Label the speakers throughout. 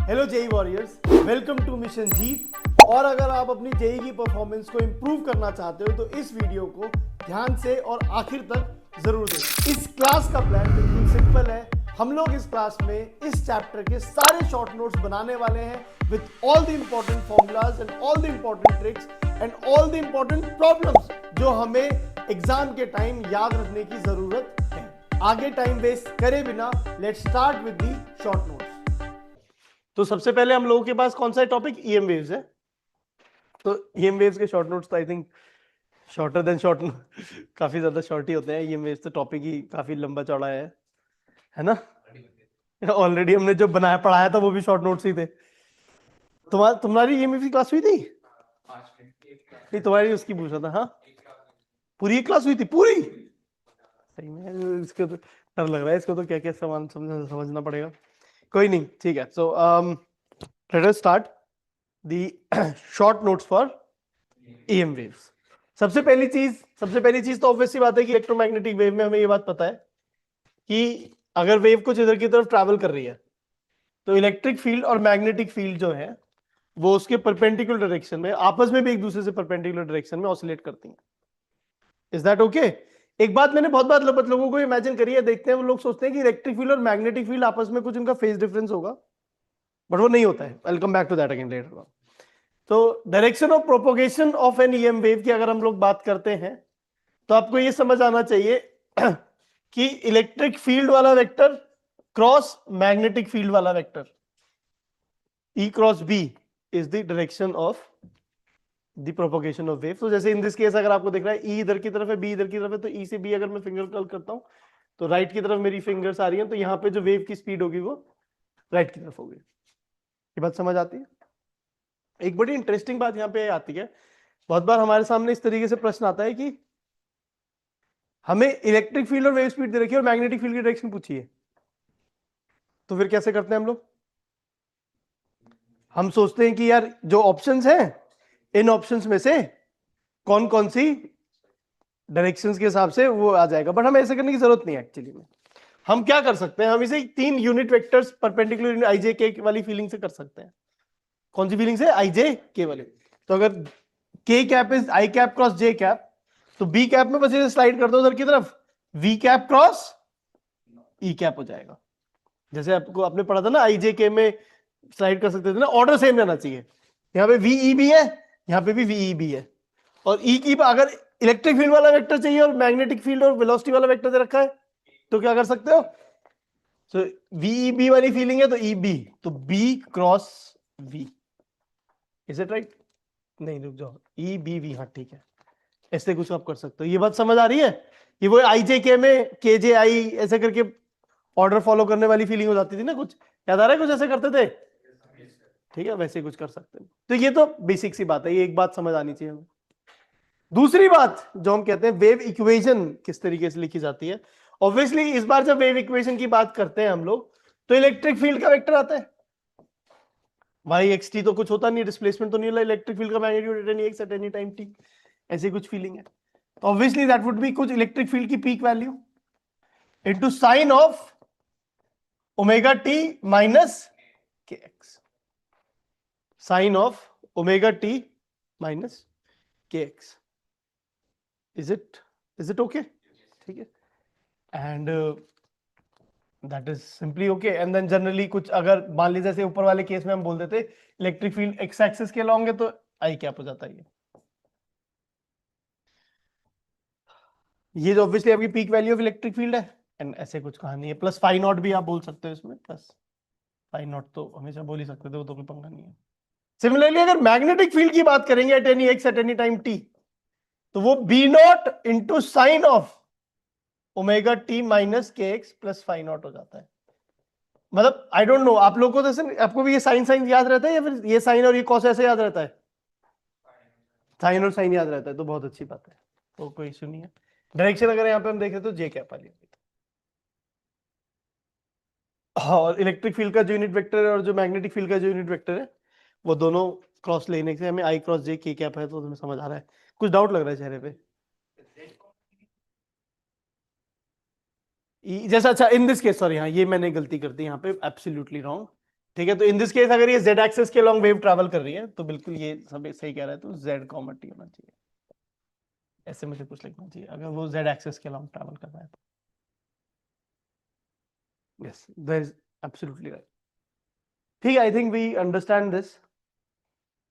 Speaker 1: Hello JE warriors, welcome to mission जीत। और अगर आप अपनी जेई की परफॉर्मेंस को इंप्रूव करना चाहते हो तो इस वीडियो को ध्यान से और आखिर तक जरूर देखें। इस क्लास का प्लान बिल्कुल सिंपल है। हम लोग इस क्लास में इस चैप्टर के सारे शॉर्ट नोट्स बनाने वाले हैं with all the important formulas and all the important tricks and all the important problems जो हमें एग्जाम के टाइम याद रखने की जरूरत है। आगे टाइम वेस्ट करे बिना let's start with the short notes. तो सबसे पहले हम लोगों के पास कौन सा टॉपिक ईएम वेव्स है। तो ईएम वेव्स के शॉर्ट नोट्स तो I think shorter than short काफी ज्यादा शॉर्ट ही होते हैं। ईएम वेव्स तो टॉपिक ही काफी लंबा चौड़ा है ना। ऑलरेडी हमने जो बनाया पढ़ाया था वो भी शॉर्ट नोट्स ही थे। तुम्हारी ईएम वेव्स की क्लास हुई थी? नहीं, तुम्हारी उसकी पूछ रहा था। हाँ, पूरी क्लास हुई थी पूरी। सही में इसको तो डर लग रहा है, इसको तो क्या क्या सामान समझना पड़ेगा। कोई नहीं, ठीक है। So let us start the short notes for EM waves. सबसे पहली चीज तो ऑब्वियसली बात है कि इलेक्ट्रोमैग्नेटिक वेव में हमें ये बात पता है कि अगर वेव कुछ इधर की तरफ ट्रैवल कर रही है तो इलेक्ट्रिक फील्ड और मैग्नेटिक फील्ड जो है वो उसके परपेंडिकुलर डायरेक्शन में आपस में भी एक दूसरे से परपेंडिकुलर डायरेक्शन में ऑसिलेट करती हैं। Is that okay? एक बात मैंने बहुत बार लोगों को इमेजिन करी है, देखते हैं वो लोग सोचते हैं कि इलेक्ट्रिक फील्ड और मैग्नेटिक फील्ड आपस में कुछ उनका फेज डिफरेंस होगा, बट वो नहीं होता है। I will come back to that again later on. तो direction of propagation of an EM wave की अगर हम लोग बात करते हैं तो आपको ये समझ आना चाहिए कि इलेक्ट्रिक फील्ड वाला वेक्टर क्रॉस मैग्नेटिक फील्ड वाला vector E cross B is the direction of the propagation of wave. तो जैसे इन दिस केस अगर आपको दिख रहा है E इधर की तरफ है, B इधर की तरफ है, तो E से B अगर मैं फिंगर कर्ल करता हूं तो राइट की तरफ मेरी फिंगर्स आ रही हैं, तो यहां पे जो वेव की स्पीड होगी वो राइट की तरफ होगी। ये बात समझ आती है? एक बड़ी इंटरेस्टिंग बात यहां पे आती है, बहुत बार हमारे सामने इस तरीके से प्रश्न आता है कि हमें इलेक्ट्रिक फील्ड और वेव स्पीड दे रखी है और मैग्नेटिक फील्ड की डायरेक्शन पूछी है, तो फिर कैसे करते हैं हम लोग? हम सोचते हैं कि यार जो ऑप्शंस हैं इन ऑप्शंस में से कौन कौन सी डायरेक्शंस के हिसाब से वो आ जाएगा, बट हमें ऐसे करने की जरूरत नहीं है एक्चुअली में। हम क्या कर सकते हैं, हम इसे 3 यूनिट वेक्टर्स परपेंडिकुलर आईजे के वाली फीलिंग से कर सकते हैं। कौन सी फीलिंग से? आईजे के वाली। तो अगर K cap is I cap cross J cap, तो बी कैप में बस इसे स्लाइड कर दो उधर की तरफ, V cap cross E cap हो जाएगा। जैसे आपको आपने पढ़ा था ना आईजे के में स्लाइड कर सकते थे ना, ऑर्डर सेम रहना चाहिए। यहाँ पे वीई भी है, यहाँ पे भी वीई भी है, और ई की अगर इलेक्ट्रिक फील्ड वाला वेक्टर चाहिए और मैग्नेटिक फील्ड और वेलोसिटी वाला वेक्टर दे रखा है तो क्या कर सकते हो? सो वीई बी वाली फीलिंग है तो ई बी, तो B cross V. Is it right? नहीं, रुक जाओ, ई बी वी, हाँ ठीक है, ऐसे कुछ आप कर सकते हो। ये बात समझ आ रही है? ये वो आई जे के में के जे आई ऐसे करके ऑर्डर फॉलो करने वाली फीलिंग हो जाती थी ना, कुछ याद आ रहा है? कुछ ऐसे करते थे, ठीक है, वैसे कुछ कर सकते हैं। तो ये तो बेसिक सी बात है, ये एक बात समझ आनी चाहिए हमें। दूसरी बात जो हम कहते हैं वेव इक्वेशन किस तरीके से लिखी जाती है। ऑब्वियसली इस बार जब वेव इक्वेशन की बात करते हैं हम लोग तो इलेक्ट्रिक फील्ड का वेक्टर आता है, वाई एक्स टी, तो कुछ होता नहीं, डिस्प्लेसमेंट तो नहीं होला, इलेक्ट्रिक फील्ड का magnitude at any x at any time T, ऐसी कुछ फीलिंग है। तो ऑब्वियसली दैट वुड बी कुछ इलेक्ट्रिक फील्ड की peak value into sine of omega T minus के X, sine of omega T minus के X. Is it okay? ठीक है, and that is simply okay. And then generally कुछ अगर मान लीजिए जैसे ऊपर वाले केस में हम बोल देते इलेक्ट्रिक फील्ड एक्स एक्सिस के अलॉन्ग है तो आई कैप हो जाता है। ये जो ऑब्वियसली आपकी peak value of electric field है, एंड ऐसे कुछ कहानी है। प्लस फाई नॉट भी आप बोल सकते हो इसमें, प्लस फाई नॉट तो हमेशा बोल ही सकते थे, वो तो कोई पंगा नहीं है। सिमिलरली अगर मैग्नेटिक फील्ड की बात करेंगे at any x at any time t, तो वो B naught into sine of omega T minus के एक्स प्लस फाई नॉट हो जाता है। मतलब आई डोंट नो आप लोगों को, जैसे आपको भी ये साइन साइन याद रहता है या फिर ये साइन और ये कॉस ऐसे याद रहता है? साइन और साइन याद रहता है तो बहुत अच्छी बात है, तो कोई इशू नहीं है। डायरेक्शन अगर यहाँ पे हम देखें तो जे कैप वाली, और इलेक्ट्रिक फील्ड का जो यूनिट वेक्टर है और जो मैग्नेटिक फील्ड का जो यूनिट वेक्टर है वो दोनों क्रॉस लेने से हमें आई क्रॉस जे के कैप है, तो तुम्हें समझ आ रहा है? कुछ डाउट लग रहा है चेहरे पे? जैसा, अच्छा इन दिस केस, सॉरी हाँ ये मैंने गलती कर दी यहाँ पे, एब्सोल्युटली रॉन्ग। ठीक है, तो इन दिस केस अगर ये z एक्सिस के लॉन्ग वेव ट्रैवल कर रही है तो बिल्कुल ये सब सही कह रहा है, तो z t होना चाहिए, ऐसे मुझे कुछ लिखना चाहिए अगर वो z एक्सिस के लॉन्ग ट्रैवल कर रहा है तो। Yes, that is absolutely right. ठीक है, I think we understand this.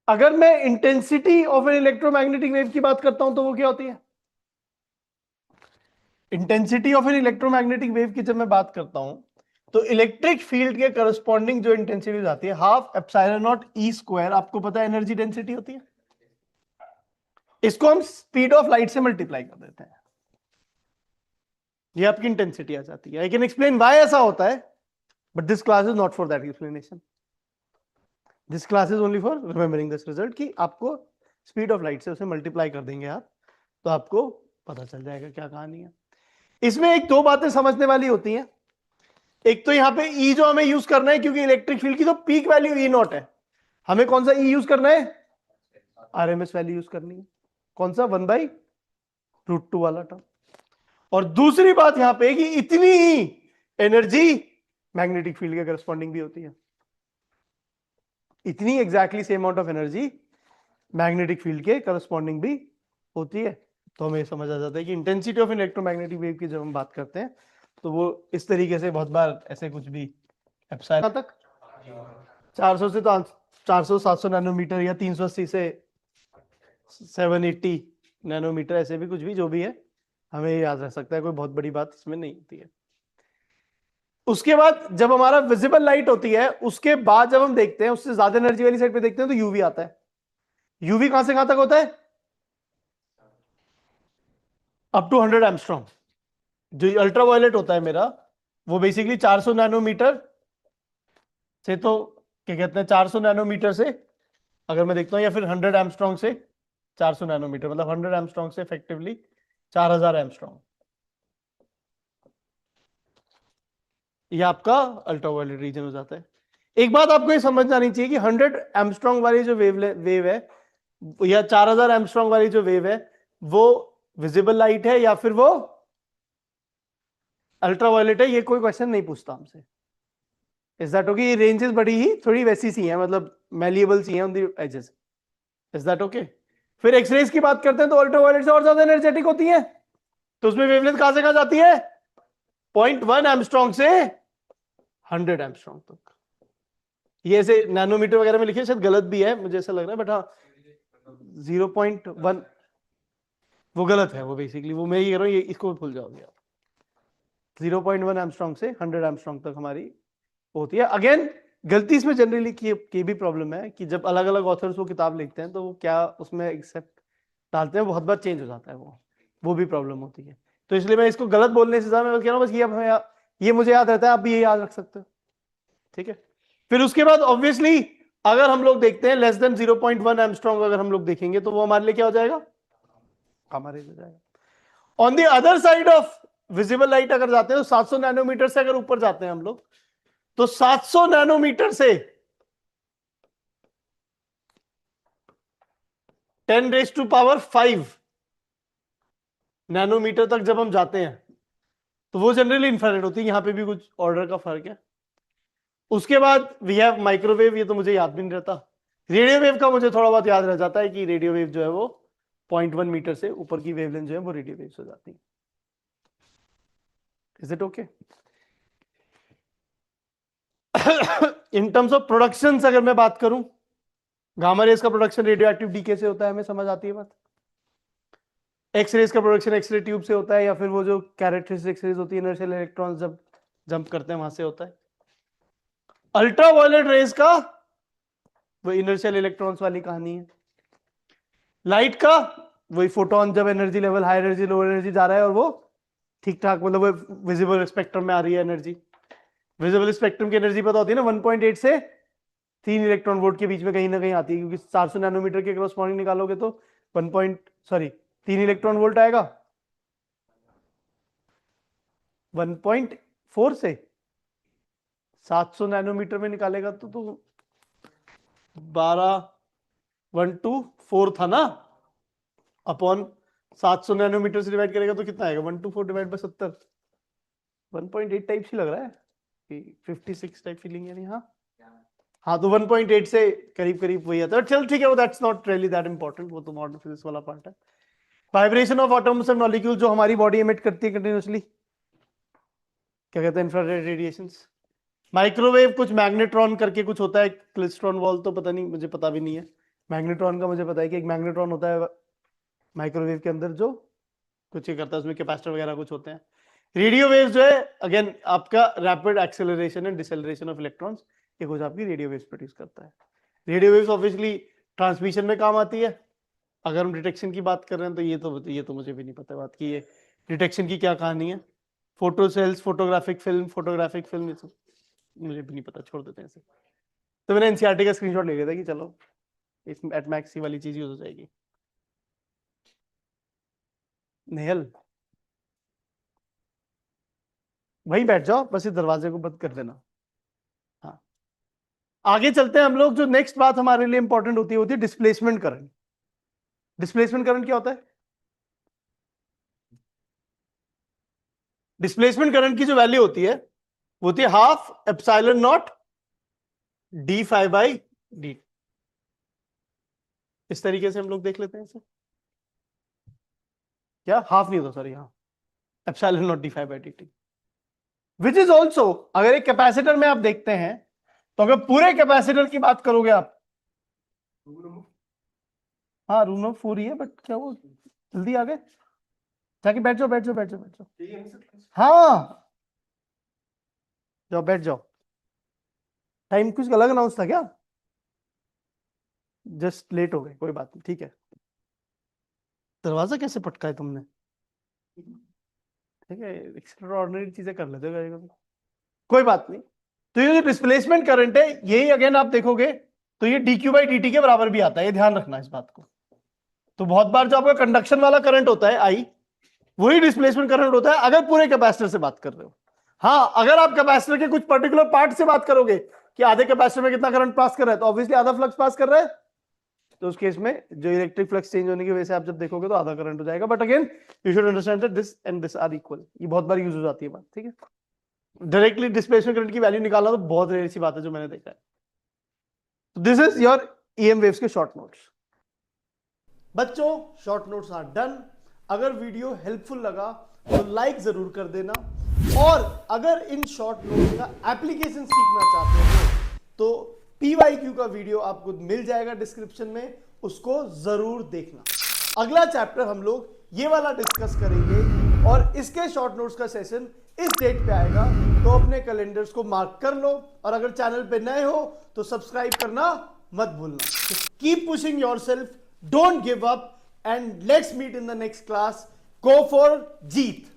Speaker 1: अगर मैं intensity of an electromagnetic wave की बात करता हूं तो वो क्या होती है? Intensity of an electromagnetic wave की जब मैं बात करता हूं तो इलेक्ट्रिक फील्ड के करस्पॉन्डिंग जो इंटेंसिटी आती है half epsilon naught E square, आपको पता है एनर्जी डेंसिटी होती है, इसको हम स्पीड ऑफ लाइट से मल्टीप्लाई कर देते हैं, ये आपकी इंटेंसिटी आ जाती है। आई कैन एक्सप्लेन व्हाई ऐसा होता है, but this class is not for that explanation, this class is only for remembering this result कि आपको स्पीड ऑफ लाइट से उसे मल्टीप्लाई कर देंगे आप, तो आपको पता चल जाएगा क्या कहानी है। इसमें एक दो बातें समझने वाली होती हैं। एक तो यहां पे ई जो हमें यूज करना है, क्योंकि इलेक्ट्रिक फील्ड की तो पीक वैल्यू ई नॉट है, हमें कौन सा ई यूज करना है? आरएमएस वैल्यू यूज करनी है, कौन सा? 1/√2 वाला टर्म। और दूसरी बात यहां पे कि इतनी ही एनर्जी मैग्नेटिक फील्ड के करस्पॉन्डिंग भी होती है, इतनी exactly same amount of energy magnetic field के करस्पॉन्डिंग भी होती है। तो हमें समझ आ जाता है कि इंटेंसिटी ऑफ इलेक्ट्रोमैग्नेटिक वेव की जब हम बात करते हैं तो वो इस तरीके से बहुत बार ऐसे कुछ भी एप्सिलॉन तक 400 से तो 400-700 नैनोमीटर या 380 से 780 नैनोमीटर, ऐसे भी कुछ भी जो भी है हमें याद रह सकता है, कोई बहुत बड़ी बात इसमें नहीं होती है। उसके बाद जब हमारा विजिबल लाइट होती है उसके बाद जब हम देखते हैं उससे ज्यादा एनर्जी वाली साइड पे देखते हैं तो यूवी आता है। यूवी कहां से कहां तक होता है? Up to 100 angstrom. जो अल्ट्रावायलेट होता है मेरा वो बेसिकली 400 नैनोमीटर से, तो क्या कहते हैं 400 नैनोमीटर से अगर मैं देखता हूं, या फिर 100 एंगस्ट्रॉम से 400 नैनोमीटर, मतलब 100 एंगस्ट्रॉम से इफेक्टिवली 4000 एंगस्ट्रॉम, ये आपका अल्ट्रावायलेट रीजन हो जाता है। एक बात आपको ये समझ आनी चाहिए कि 100 एंगस्ट्रॉम वाली जो वेव है या 4000 एंगस्ट्रॉम वाली जो वेव है वो विजिबल लाइट है या फिर वो अल्ट्रावायलेट है, ये कोई क्वेश्चन नहीं पूछता हमसे। Is that okay? ये रेंजेस बड़ी ही थोड़ी वैसी सी हैं, मतलब मैलिएबल सी हैं on the edges. Is that okay? फिर एक्सरेज की बात करते हैं तो अल्ट्रावायलेट से और ज्यादा एनर्जेटिक होती है, तो उसमें वेवलेंथ कहां से कहां जाती है? 0.1 एंगस्ट्रॉम से 100 एंगस्ट्रॉम तक। ये ऐसे नैनोमीटर वगैरह में लिखे, शायद गलत भी है मुझे ऐसा लग रहा है, बट हाँ 0.1 वो गलत है, वो बेसिकली वो मैं ये कह रहा हूँ, ये इसको भूल जाओगे आप। 0.1 एंगस्ट्रॉम से 100 एंगस्ट्रॉम तक हमारी होती है। अगेन गलती इसमें जनरली की भी प्रॉब्लम है कि जब अलग अलग ऑथर्स वो किताब लिखते हैं तो वो क्या उसमें एक्सेप्ट डालते हैं, बहुत बार चेंज हो जाता है, वो भी प्रॉब्लम होती है। तो इसलिए मैं इसको गलत बोलने से ज्यादा मैं कह रहा हूँ बस ये मुझे याद रहता है, आप भी ये याद रख सकते हो, ठीक है। फिर उसके बाद ऑब्वियसली अगर हम लोग देखते हैं लेस देन 0.1 एंगस्ट्रॉम, अगर हम लोग देखेंगे तो वो हमारे लिए क्या हो जाएगा? हमारे लिए जाएगा। On the other side of visible light अगर जाते हैं तो 700 नैनोमीटर से अगर ऊपर जाते हैं हम लोग, तो 700 नैनोमीटर से 10⁵ नैनोमीटर तक जब हम जाते हैं तो वो जनरली इंफ्रारेड होती है, यहां पे भी कुछ ऑर्डर का फर्क है। उसके बाद वी हैव माइक्रोवेव, ये तो मुझे याद भी नहीं रहता। रेडियो वेव का मुझे थोड़ा बहुत याद रह जाता है कि रेडियो वेव जो है वो 0.1 मीटर से ऊपर की वेवलेंथ जो है वो रेडियो वेव्स हो जाती है। Is it okay? In terms of production अगर मैं बात करूं, गामा रेज का प्रोडक्शन रेडियो एक्टिव डीके से होता है, हमें समझ आती है बात। एक्स रेज का प्रोडक्शन एक्सरे ट्यूब से होता है, या फिर वो जो कैरेक्टरिस्टिक एक्स रेज होती है इनर्शियल इलेक्ट्रॉन्स जब जंप करते हैं वहां से होता है। अल्ट्रावायलेट रेज का वो इनर्शियल इलेक्ट्रॉन्स वाली कहानी है। लाइट का वही फोटोन, जब energy level high energy low energy जा रहा है और वो ठीक ठाक, मतलब वो विजिबल स्पेक्ट्रम में आ रही है एनर्जी। विजिबल स्पेक्ट्रम की एनर्जी पता होती है ना, 1.8 से 3 इलेक्ट्रॉन वोल्ट के बीच में कहीं ना कहीं आती है, क्योंकि 400 नैनोमीटर के क्रॉसपॉन्डिंग निकालोगे तो 3 इलेक्ट्रॉन वोल्ट आएगा। 1.4 से 700 नैनोमीटर में निकालेगा तो 1/4 था ना, अपॉन 700 नैनोमीटर से डिवाइड करेगा तो कितना आएगा? 1/4 डिवाइड बाय 70, 1.8 टाइप ही लग रहा है कि 56 टाइप फीलिंग, यानी हाँ हाँ तो 1.8 से करीब करीब वही आता है, चल ठीक है, वो that's not really that important, वो तो मॉडर्न फिजिक्स वाला पार्ट है। Vibration of atoms and molecule जो हमारी बॉडी एमिट करती है कंटिन्यूअसली, क्या कहते हैं, इंफ्रारेड रेडिएशंस। माइक्रोवेव कुछ मैग्नेट्रॉन करके कुछ होता है, क्लिस्ट्रॉन वॉल तो पता नहीं, मुझे पता भी नहीं है। मैग्नेट्रॉन का मुझे पता है कि एक मैग्नेट्रॉन होता है माइक्रोवेव के अंदर जो कुछ ही करता है, उसमें कैपेसिटर वगैरह कुछ होते हैं। रेडियो वेव जो है अगेन आपका rapid acceleration and deceleration of electrons, ये कुछ आपकी रेडियो वेव्स प्रोड्यूस करता है। रेडियो वेव्स ऑब्वियसली ट्रांसमिशन में काम आती है। अगर हम डिटेक्शन की बात कर रहे हैं तो ये तो मुझे भी नहीं पता बात की, ये डिटेक्शन की क्या कहानी है। फोटो सेल्स, फोटोग्राफिक फिल्म ये सब मुझे भी नहीं पता, छोड़ देते हैं इसे। तो मैंने एनसीईआरटी का स्क्रीनशॉट ले लिया था कि चलो इस एट मैक्स वाली चीज यूज हो जाएगी। नेहल वहीं बैठ जाओ, बस इस दरवाजे को बंद कर देना। हाँ आगे चलते हैं हम लोग। जो नेक्स्ट बात हमारे लिए इंपॉर्टेंट होती है डिस्प्लेसमेंट करंट। डिस्प्लेसमेंट करंट क्या होता है? डिस्प्लेसमेंट करंट की जो वैल्यू होती है वो होती है half epsilon naught d phi by d. इस तरीके से हम लोग देख लेते हैं इसे, क्या हाफ नहीं होता, सॉरी, हाँ epsilon naught d phi by d t, which is also, अगर एक कैपेसिटर में आप देखते हैं तो अगर पूरे कैपेसिटर की बात करोगे आप, हाँ रूम नंबर 4 ही है, बट क्या वो जल्दी आ गए, जाके बैठ जाओ बैठ जाओ बैठ जाओ बैठ जाओ, हाँ जाओ बैठ जाओ। टाइम कुछ अलग अनाउंस था क्या? जस्ट लेट हो गए, कोई बात नहीं, ठीक है। दरवाजा कैसे पटका है तुमने? ठीक है, एक्स्ट्राऑर्डिनरी चीजें कर लेते हो कभी-कभी। कोई बात नहीं। तो ये जो डिस्प्लेसमेंट करंट है, यही अगेन आप देखोगे तो ये dq बाई dt के बराबर भी आता है, ये ध्यान रखना इस बात को। तो बहुत बार जो आपका कंडक्शन वाला करंट होता है आई, वही डिस्प्लेसमेंट करंट होता है अगर पूरे कैपेसिटर से बात कर रहे हो। हाँ अगर आप कैपेसिटर के कुछ पर्टिकुलर पार्ट से बात करोगे कि आधे कैपेसिटर में कितना करंट पास कर रहा है, तो ऑब्वियसली आधा फ्लक्स पास कर रहा है, तो उस केस में जो इलेक्ट्रिक फ्लक्स चेंज होने की वजह से आप जब देखोगे तो आधा करंट हो जाएगा। But again you should understand that this and this are equal, ये बहुत बार यूज हो जाती है बात, ठीक है। डायरेक्टली डिस्प्लेसमेंट करंट की वैल्यू निकालना तो बहुत रेयर सी बात है जो मैंने देखा है। This is your EM waves के शॉर्ट नोट्स। बच्चों शॉर्ट नोट्स आर डन। अगर वीडियो हेल्पफुल लगा तो लाइक जरूर कर देना, और अगर इन शॉर्ट नोट्स का एप्लीकेशन सीखना चाहते हो तो PYQ का वीडियो आपको मिल जाएगा डिस्क्रिप्शन में, उसको जरूर देखना। अगला चैप्टर हम लोग ये वाला डिस्कस करेंगे, और इसके शॉर्ट नोट्स का सेशन इस डेट पे आएगा, तो अपने कैलेंडर्स को मार्क कर लो, और अगर चैनल पे नए हो तो सब्सक्राइब करना मत भूलना। Keep pushing yourself, don't give up, and let's meet in the next class. Go for Jeet.